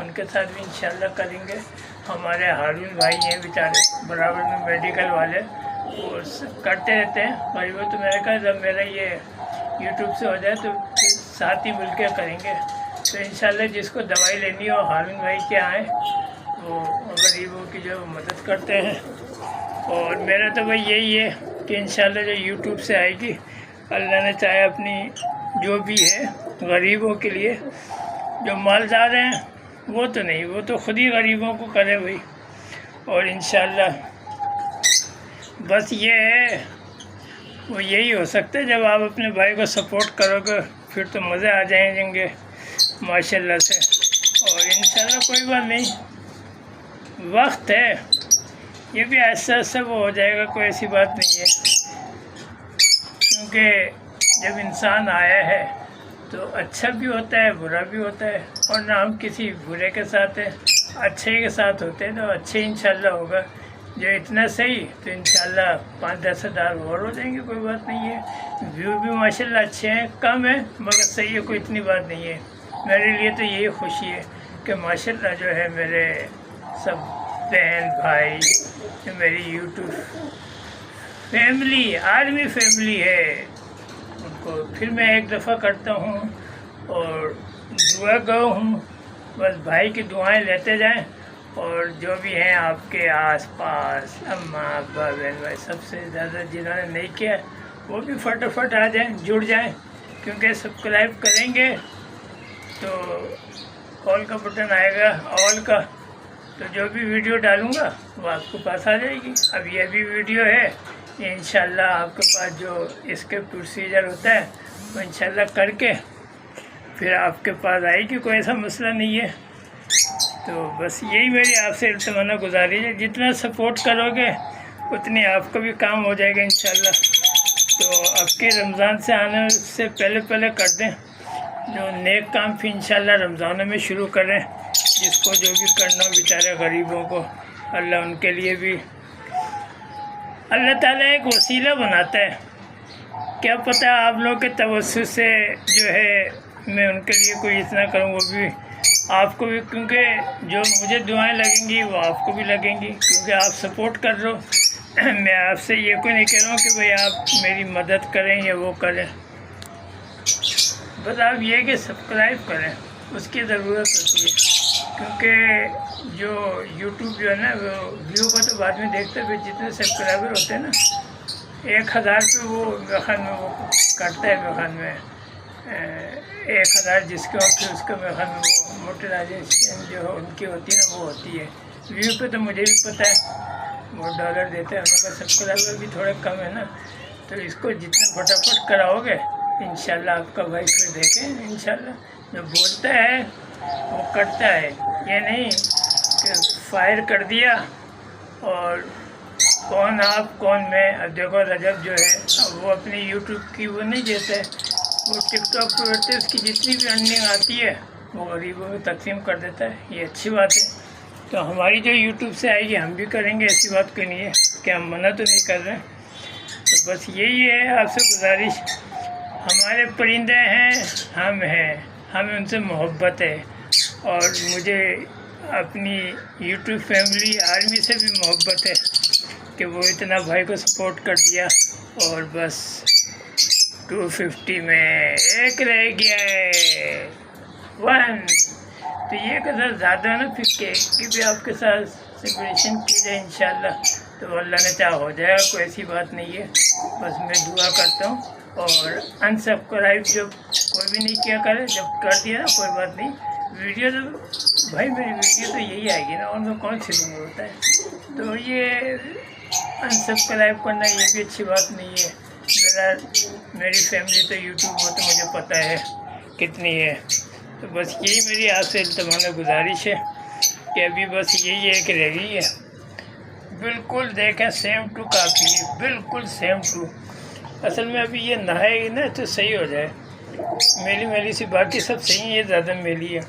ان کے ساتھ بھی انشاءاللہ کریں گے۔ ہمارے ہارون بھائی ہیں بیچارے برابر میں میڈیکل والے، وہ سب کرتے رہتے ہیں غریبوں، تو میں نے کہا جب میرا یہ یوٹیوب سے ہو جائے تو پھر ساتھ ہی مل کے کریں گے۔ تو انشاءاللہ جس کو دوائی لینی ہو ہارون بھائی کے آئیں، وہ غریبوں کی جو مدد کرتے ہیں۔ اور میرا تو بھائی یہی ہے کہ انشاءاللہ جو یوٹیوب سے آئے گی، اللہ نے چاہے اپنی جو بھی ہے غریبوں کے لیے، جو مالدار ہیں وہ تو نہیں، وہ تو خود ہی غریبوں کو کرے بھائی۔ اور انشاءاللہ بس یہ ہے، وہ یہی ہو سکتا ہے جب آپ اپنے بھائی کو سپورٹ کرو گے، پھر تو مزے آ جائیں گے ماشاءاللہ سے۔ اور انشاءاللہ کوئی بات نہیں، وقت ہے، یہ بھی ایسا ایسا وہ ہو جائے گا، کوئی ایسی بات نہیں ہے، کیونکہ جب انسان آیا ہے تو اچھا بھی ہوتا ہے برا بھی ہوتا ہے، اور نہ ہم کسی برے کے ساتھ ہیں، اچھے کے ساتھ ہوتے ہیں تو اچھے انشاءاللہ ہوگا۔ جو اتنا صحیح تو انشاءاللہ 5-10 ہزار اور ہو جائیں گے، کوئی بات نہیں ہے۔ ویو بھی ماشاءاللہ اچھے ہیں، کم ہیں مگر صحیح ہے، کوئی اتنی بات نہیں ہے۔ میرے لیے تو یہی خوشی ہے کہ ماشاءاللہ جو ہے میرے سب بہن بھائی، جو میری یوٹیوب فیملی آرمی فیملی ہے، ان کو پھر میں ایک دفعہ کرتا ہوں اور دعا گو ہوں، بس بھائی کی دعائیں لیتے جائیں، اور جو بھی ہیں آپ کے آس پاس اماں ابا بہن بھائی، سب سے زیادہ جنہوں نے نہیں کیا وہ بھی فٹافٹ آ جائیں، جڑ جائیں، کیونکہ سبسکرائب کریں گے تو آل کا بٹن آئے گا، آل کا، تو جو بھی ویڈیو ڈالوں گا وہ آپ کے پاس آ جائے گی۔ اب یہ بھی ویڈیو ہے، یہ انشاءاللہ آپ کے پاس جو اس کے پروسیجر ہوتا ہے وہ انشاءاللہ کر کے پھر آپ کے پاس آئے گی، کوئی ایسا مسئلہ نہیں ہے۔ تو بس یہی میری آپ سے التمانہ گزارش ہے، جتنا سپورٹ کرو گے اتنی آپ کو بھی کام ہو جائے گا انشاءاللہ۔ تو اب کے رمضان سے آنے سے پہلے کر دیں جو نیک کام، پھر انشاءاللہ رمضانوں میں شروع کریں، جس کو جو بھی کرنا ہو بیچارے غریبوں کو، اللہ ان کے لیے بھی اللہ تعالیٰ ایک وسیلہ بناتا ہے۔ کیا پتہ آپ لوگ کے توسط سے جو ہے میں ان کے لیے کوئی اتنا کروں، وہ بھی آپ کو بھی، کیونکہ جو مجھے دعائیں لگیں گی وہ آپ کو بھی لگیں گی، کیونکہ آپ سپورٹ کر رہے ہو۔ میں آپ سے یہ کوئی نہیں کہہ رہا ہوں کہ بھئی آپ میری مدد کریں یا وہ کریں، بس آپ یہ کہ سبسکرائب کریں، اس کی ضرورت ہوتی ہے، کیونکہ جو یوٹیوب جو ہے نا وہ ویو کو تو بعد میں دیکھتے ہیں، جتنے سبسکرائبر ہوتے ہیں نا 1000 پہ وہ میخان میں وہ کرتا ہے، میخان میں 1000 جس کے ہوتے اس کا میخان میں وہ موٹرائزیشن جو ان کی ہوتی ہے نا وہ ہوتی ہے۔ ویو پہ تو مجھے بھی پتہ ہے وہ ڈالر دیتے ہیں، ہم کا سبسکرائبر بھی تھوڑے کم ہے نا، تو اس کو جتنا فٹافٹ کراؤ گے انشاءاللہ آپ کا بھائی پھر دیکھیں انشاءاللہ جو بولتا ہے وہ کرتا ہے، یہ نہیں کہ فائر کر دیا اور کون آپ کون میں۔ اب دیکھو رجب جو ہے اب وہ اپنی یوٹیوب کی وہ نہیں دیتے، وہ ٹک ٹاک پہ بیٹھتے، اس کی جتنی بھی ارننگ آتی ہے وہ غریبوں میں تقسیم کر دیتا ہے، یہ اچھی بات ہے۔ تو ہماری جو یوٹیوب سے آئے گی ہم بھی کریں گے، ایسی بات کوئی نہیں ہے کہ ہم منع تو نہیں کر رہے۔ تو بس یہی ہے آپ سے گزارش، ہمارے پرندے ہیں، ہم ہیں، ہمیں ان سے محبت ہے، اور مجھے اپنی یوٹیوب فیملی آرمی سے بھی محبت ہے کہ وہ اتنا بھائی کو سپورٹ کر دیا، اور بس 250 میں ایک رہ گیا ہے 1، تو یہ قدر زیادہ نا، پھر کیک کی بھی آپ کے ساتھ سیلیبریشن کی جائے انشاءاللہ، تو اللہ نے چاہا ہو جائے گا، کوئی ایسی بات نہیں ہے۔ بس میں دعا کرتا ہوں، اور انسبسکرائب جو کوئی بھی نہیں کیا کرے، جب کر دیا نا کوئی بات نہیں، ویڈیو تو بھائی میری ویڈیو تو یہی آئے گی نا، اور میں کون سی دوں ہوتا ہے، تو یہ انسبسکرائب کرنا یہ بھی اچھی بات نہیں ہے۔ میری فیملی تو یوٹیوب میں تو مجھے پتہ ہے کتنی ہے، تو بس یہی میری آپ سے التمانہ گزارش ہے کہ ابھی بس یہی ایک رہ گئی ہے، بالکل دیکھیں سیم ٹو کاپی، بالکل سیم ٹو۔ اصل میں ابھی یہ نہائے گی نا تو صحیح ہو جائے، میلی سی، باقی سب صحیح ہیں، یہ زیادہ میلی ہے،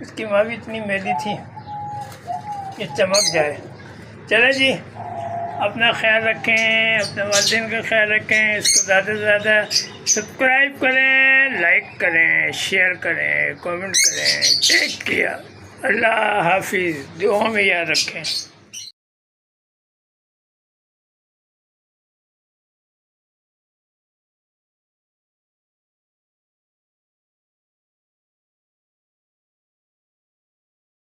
اس کی ماں بھی اتنی میلی تھی کہ چمک جائے۔ چلے جی، اپنا خیال رکھیں، اپنے والدین کا خیال رکھیں، اس کو زیادہ سے زیادہ سبسکرائب کریں، لائک کریں، شیئر کریں، کامنٹ کریں۔ Take care. اللہ حافظ، دعاؤں میں یاد رکھیں.